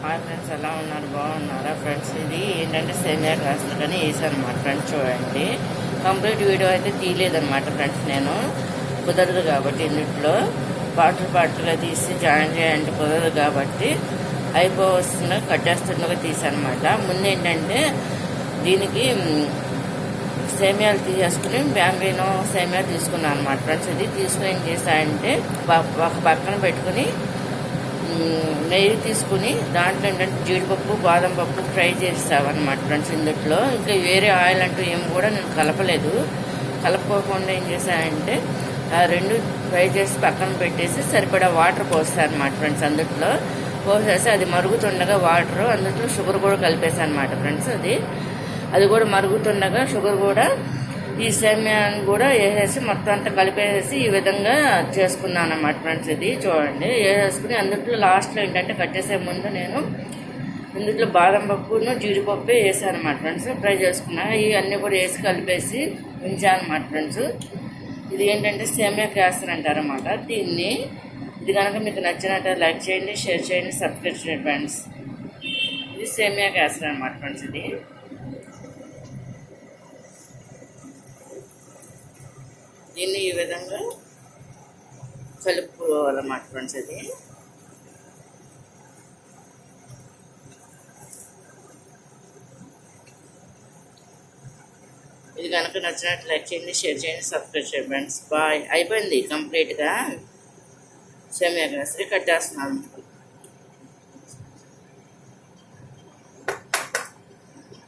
Hi friends, ఎలా ఉన్నారు? బాగున్నారా ఫ్రెండ్స్? ఇది ఏంటంటే సేమియా క్లాసులు కానీ వేసానమాట ఫ్రెండ్స్. చూడండి, కంప్లీట్ వీడియో అయితే తీయలేదన్నమాట ఫ్రెండ్స్. నేను కుదరదు కాబట్టి ఇందులో పాటలుగా తీసి జాయిన్ చేయాలంటే కుదరదు కాబట్టి అయిపోవస్తుండగా కట్టేస్తుండగా తీసానమాట. ముందు ఏంటంటే దీనికి సేమియాలు తీసేసుకుని బ్యాంబీనో సేమియా తీసుకున్నాను అనమాట ఫ్రెండ్స్. ఇది తీసుకుని ఏం చేశానంటే ఒక పక్కన పెట్టుకుని నెయ్యి తీసుకుని దాంట్లో ఏంటంటే జీడిపప్పు బాదం పప్పు ఫ్రై చేస్తామన్నమాట ఫ్రెండ్స్. ఇందులో ఇంకా వేరే ఆయిల్ అంటూ ఏమి కూడా నేను కలపకోకుండా ఏం చేశానంటే ఆ రెండు ఫ్రై చేసి పక్కన పెట్టేసి సరిపడా వాటర్ పోస్తాను అనమాట ఫ్రెండ్స్. అందులో పోసేసి అది మరుగుతుండగా వాటర్ అందులో షుగర్ కూడా కలిపేసాను అనమాట ఫ్రెండ్స్. అది కూడా మరుగుతుండగా షుగర్ కూడా ఈ సేమియాని కూడా వేసేసి మొత్తం అంతా కలిపేసి ఈ విధంగా చేసుకున్నాను అన్నమాట ఫ్రెండ్స్. ఇది చూడండి, వేసేసుకుని అందులో లాస్ట్లో ఏంటంటే కట్టేసే ముందు నేను ఇందులో బాదం పప్పును జీడిపప్పు వేసాను అన్నమాట ఫ్రెండ్స్. ఫ్రై చేసుకున్నాను. ఇవన్నీ కూడా వేసి కలిపేసి ఉంచాను అన్నమాట ఫ్రెండ్స్. ఇది ఏంటంటే సేమియా క్యాసర్ అంటారన్నమాట దీన్ని. ఇది కనుక మీకు నచ్చినట్టు లైక్ చేయండి, షేర్ చేయండి, సబ్స్క్రైబ్ చేయండి ఫ్రెండ్స్. ఇది సేమియా క్యాసర్ అన్నమాట ఫ్రెండ్స్. దీన్ని ఈ విధంగా కలుపుకోవాలన్నమాట ఫ్రెండ్స్. ఇది కనుక నచ్చినట్టు లైక్ చేయండి, షేర్ చేయండి, సబ్స్క్రైబ్ చేయండి ఫ్రెండ్స్. బాయ్. అయిపోయింది కంప్లీట్గా సేమియా గ్లాస్ కట్టేస్తున్నాను.